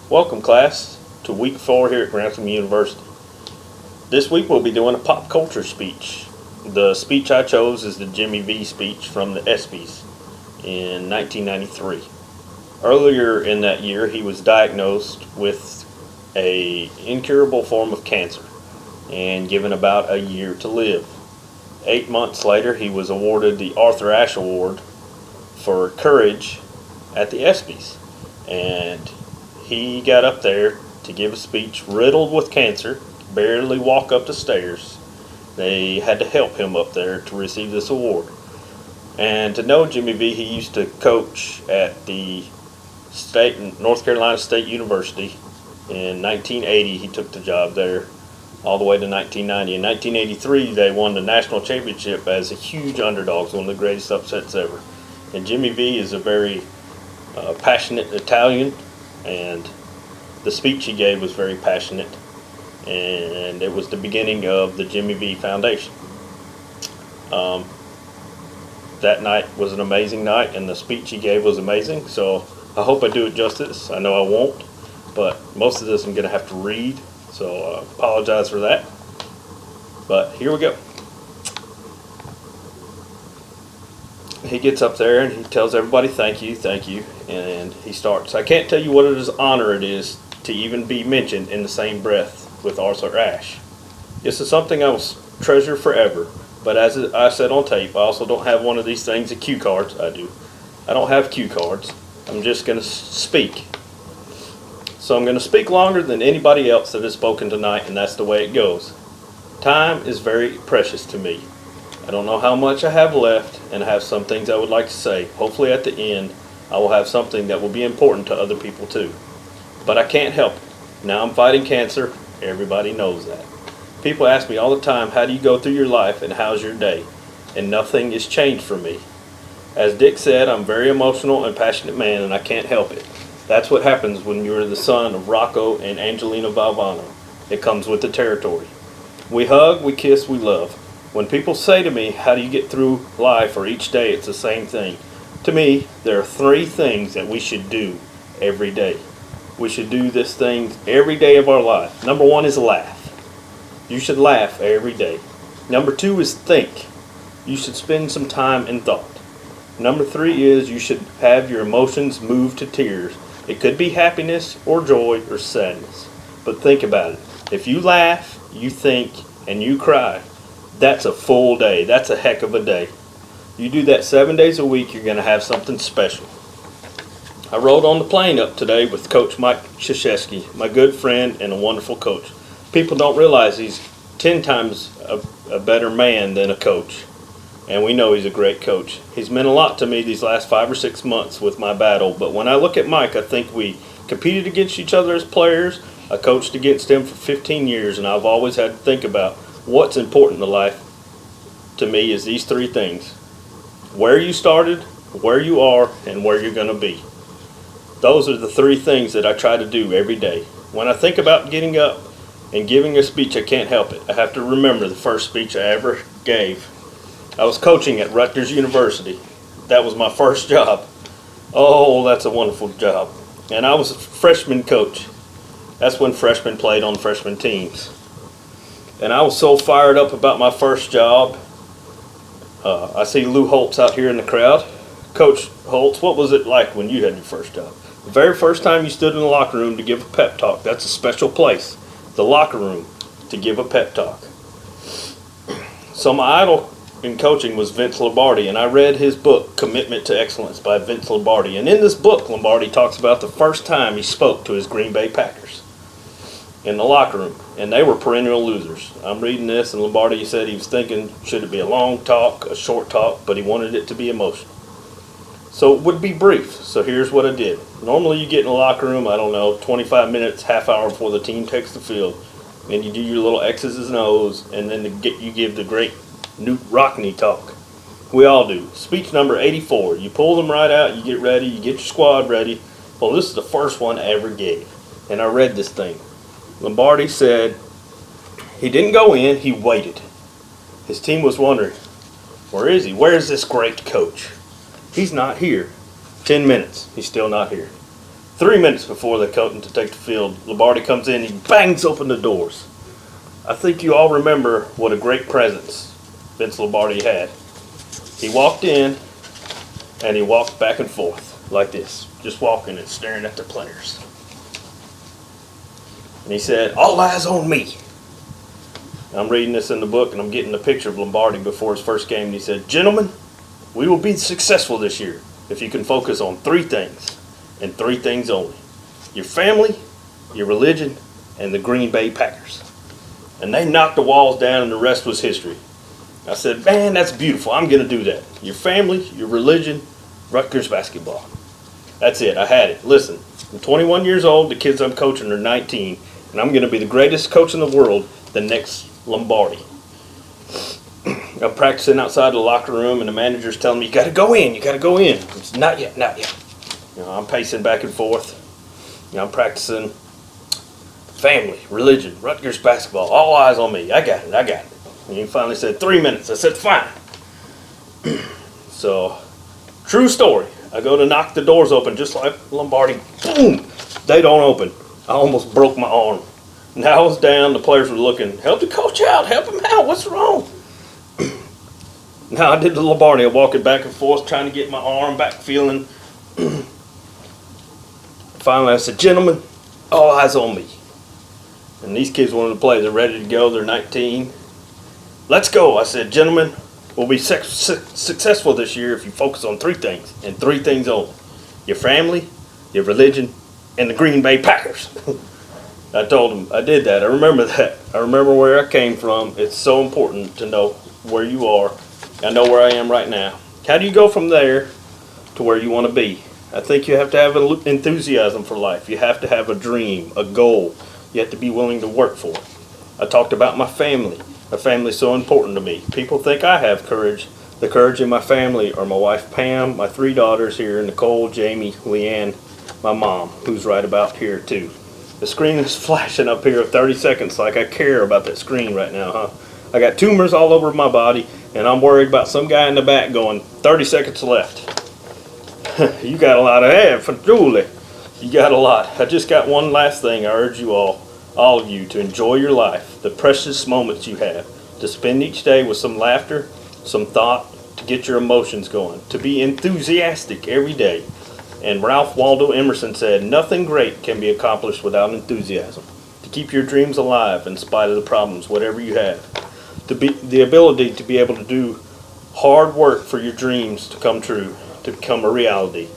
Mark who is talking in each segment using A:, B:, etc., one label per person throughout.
A: Welcome, class, to week 4 here at Grantham University. This week we'll be doing a pop culture speech. The speech I chose is the Jimmy V speech from the ESPYs in 1993. Earlier in that year, he was diagnosed with an incurable form of cancer and given about a year to live. 8 months later, he was awarded the Arthur Ashe Award for courage at the ESPYs, and he got up there to give a speech riddled with cancer, barely walk up the stairs. They had to help him up there to receive this award. And to know Jimmy V, he used to coach at the North Carolina State University. In 1980, he took the job there all the way to 1990. In 1983, they won the national championship as a huge underdogs, one of the greatest upsets ever. And Jimmy V is a very passionate Italian, and the speech he gave was very passionate, and it was the beginning of the Jimmy V Foundation. That night was an amazing night, and the speech he gave was amazing, so I hope I do it justice. I know I won't, but most of this I'm going to have to read, so I apologize for that. But here we go. He gets up there and he tells everybody thank you, and he starts. I can't tell you what an honor it is to even be mentioned in the same breath with Arthur Ashe. This is something I will treasure forever, but as I said on tape, I also don't have one of these things, the cue cards. I don't have cue cards. I'm just going to speak. So I'm going to speak longer than anybody else that has spoken tonight, and that's the way it goes. Time is very precious to me. I don't know how much I have left, and I have some things I would like to say. Hopefully at the end, I will have something that will be important to other people too. But I can't help it. Now I'm fighting cancer. Everybody knows that. People ask me all the time, how do you go through your life and how's your day? And nothing has changed for me. As Dick said, I'm a very emotional and passionate man, and I can't help it. That's what happens when you're the son of Rocco and Angelina Valvano. It comes with the territory. We hug, we kiss, we love. When people say to me, how do you get through life or each day, it's the same thing. To me, there are 3 things that we should do every day. We should do this thing every day of our life. Number 1 is laugh. You should laugh every day. Number 2 is think. You should spend some time in thought. Number 3 is you should have your emotions move to tears. It could be happiness or joy or sadness. But think about it. If you laugh, you think, and you cry, that's a full day. That's a heck of a day. You do that 7 days a week, you're going to have something special. I rode on the plane up today with Coach Mike Krzyzewski, my good friend and a wonderful coach. People don't realize he's 10 times a better man than a coach, and we know he's a great coach. He's meant a lot to me these last 5 or 6 months with my battle, but when I look at Mike, I think we competed against each other as players. I coached against him for 15 years, and I've always had to think about what's important in life to me is these 3 things. Where you started, where you are, and where you're going to be. Those are the 3 things that I try to do every day. When I think about getting up and giving a speech, I can't help it. I have to remember the first speech I ever gave. I was coaching at Rutgers University. That was my first job. Oh, that's a wonderful job. And I was a freshman coach. That's when freshmen played on freshman teams. And I was so fired up about my first job. I see Lou Holtz out here in the crowd. Coach Holtz, what was it like when you had your first job? The very first time you stood in the locker room to give a pep talk, that's a special place. The locker room to give a pep talk. So my idol in coaching was Vince Lombardi, and I read his book, Commitment to Excellence by Vince Lombardi. And in this book, Lombardi talks about the first time he spoke to his Green Bay Packers in the locker room, and they were perennial losers. I'm reading this, and Lombardi said he was thinking, should it be a long talk, a short talk, but he wanted it to be emotional. So it would be brief. So here's what I did. Normally you get in the locker room, I don't know, 25 minutes, half hour before the team takes the field, and you do your little X's and O's, and then you give the great Newt Rockne talk. We all do. Speech number 84. You pull them right out, you get ready, you get your squad ready. Well, this is the first one I ever gave, and I read this thing. Lombardi said he didn't go in, he waited. His team was wondering, where is he? Where is this great coach? He's not here. 10 minutes, he's still not here. 3 minutes before they come to take the field, Lombardi comes in, he bangs open the doors. I think you all remember what a great presence Vince Lombardi had. He walked in, and he walked back and forth like this, just walking and staring at the players. And he said, "All eyes on me." I'm reading this in the book, and I'm getting a picture of Lombardi before his first game, and he said, "Gentlemen, we will be successful this year if you can focus on 3 things, and 3 things only. Your family, your religion, and the Green Bay Packers." And they knocked the walls down, and the rest was history. I said, "Man, that's beautiful. I'm going to do that. Your family, your religion, Rutgers basketball." That's it. I had it. Listen, I'm 21 years old. The kids I'm coaching are 19. And I'm going to be the greatest coach in the world, the next Lombardi. I'm practicing outside the locker room, and the manager's telling me, "You got to go in. You got to go in." I said, "Not yet, not yet." I'm pacing back and forth. I'm practicing family, religion, Rutgers basketball. All eyes on me. I got it. I got it. And he finally said, 3 minutes. I said, "Fine." So, true story. I go to knock the doors open just like Lombardi. Boom! They don't open. I almost broke my arm. Now I was down. The players were looking. "Help the coach out. Help him out. What's wrong?" Now I did the Lombardi. I'm walking back and forth trying to get my arm back feeling. Finally I said, "Gentlemen, all eyes on me." And these kids wanted to play. They're ready to go. They're 19. "Let's go." I said, "Gentlemen, we'll be successful this year if you focus on 3 things, and 3 things only. Your family, your religion, and the Green Bay Packers." I told them I did that. I remember that. I remember where I came from. It's so important to know where you are. I know where I am right now. How do you go from there to where you want to be? I think you have to have an enthusiasm for life. You have to have a dream, a goal. You have to be willing to work for it. I talked about my family. My family is so important to me. People think I have courage. The courage in my family are my wife Pam, my 3 daughters here, Nicole, Jamie, Leanne, my mom, who's right about here too. The screen is flashing up here 30 seconds like I care about that screen right now, huh? I got tumors all over my body, and I'm worried about some guy in the back going, 30 seconds left. You got a lot of hair for Julie. You got a lot. I just got one last thing. I urge you all of you, to enjoy your life, the precious moments you have, to spend each day with some laughter, some thought, to get your emotions going, to be enthusiastic every day. And Ralph Waldo Emerson said, "Nothing great can be accomplished without enthusiasm." To keep your dreams alive in spite of the problems, whatever you have. To be the ability to be able to do hard work for your dreams to come true, to become a reality.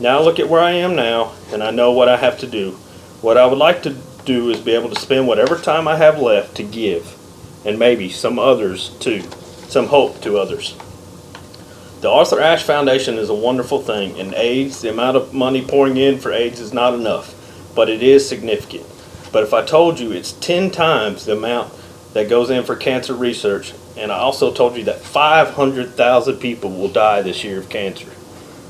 A: Now look at where I am now, and I know what I have to do. What I would like to do is be able to spend whatever time I have left to give, and maybe some others too, some hope to others. The Arthur Ashe Foundation is a wonderful thing, and AIDS, the amount of money pouring in for AIDS is not enough, but it is significant. But if I told you it's 10 times the amount that goes in for cancer research, and I also told you that 500,000 people will die this year of cancer,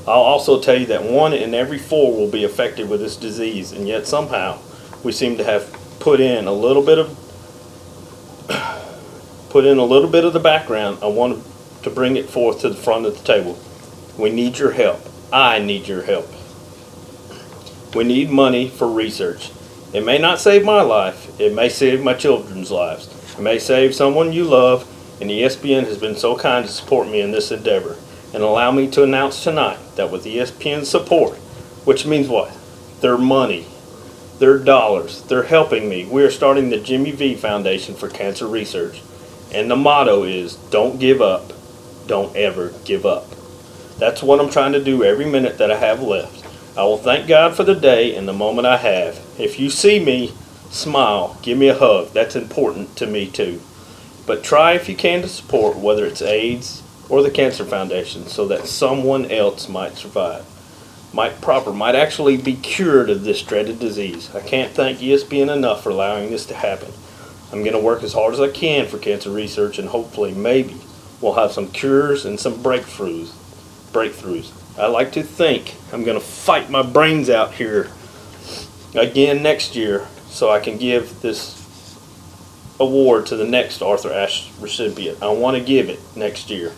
A: I'll also tell you that 1 in every 4 will be affected with this disease, and yet somehow we seem to have put in a little bit of the background. I want to bring it forth to the front of the table. We need your help. I need your help. We need money for research. It may not save my life. It may save my children's lives. It may save someone you love, and ESPN has been so kind to support me in this endeavor. And allow me to announce tonight that with ESPN's support, which means what? Their money, their dollars, they're helping me. We are starting the Jimmy V Foundation for Cancer Research. And the motto is, don't give up, don't ever give up. That's what I'm trying to do every minute that I have left. I will thank God for the day and the moment I have. If you see me, smile, give me a hug. That's important to me too. But try if you can to support, whether it's AIDS or the Cancer Foundation, so that someone else might survive, might actually be cured of this dreaded disease. I can't thank ESPN enough for allowing this to happen. I'm going to work as hard as I can for cancer research, and hopefully, maybe, we'll have some cures and some breakthroughs. I like to think I'm going to fight my brains out here again next year so I can give this award to the next Arthur Ashe recipient. I want to give it next year.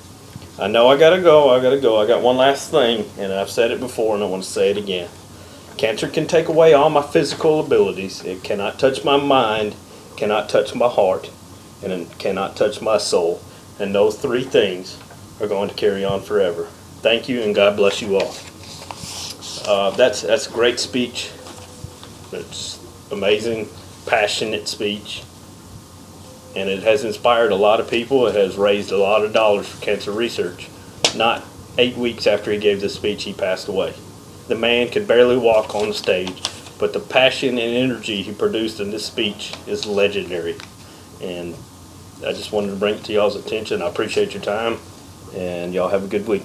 A: I know I gotta go. I got one last thing, and I've said it before, and I want to say it again. Cancer can take away all my physical abilities. It cannot touch my mind, cannot touch my heart, and it cannot touch my soul. And those three things are going to carry on forever. Thank you, and God bless you all. That's a great speech. It's amazing, passionate speech. And it has inspired a lot of people. It has raised a lot of dollars for cancer research. Not 8 weeks after he gave this speech, he passed away. The man could barely walk on the stage, but the passion and energy he produced in this speech is legendary. And I just wanted to bring it to y'all's attention. I appreciate your time, and y'all have a good week.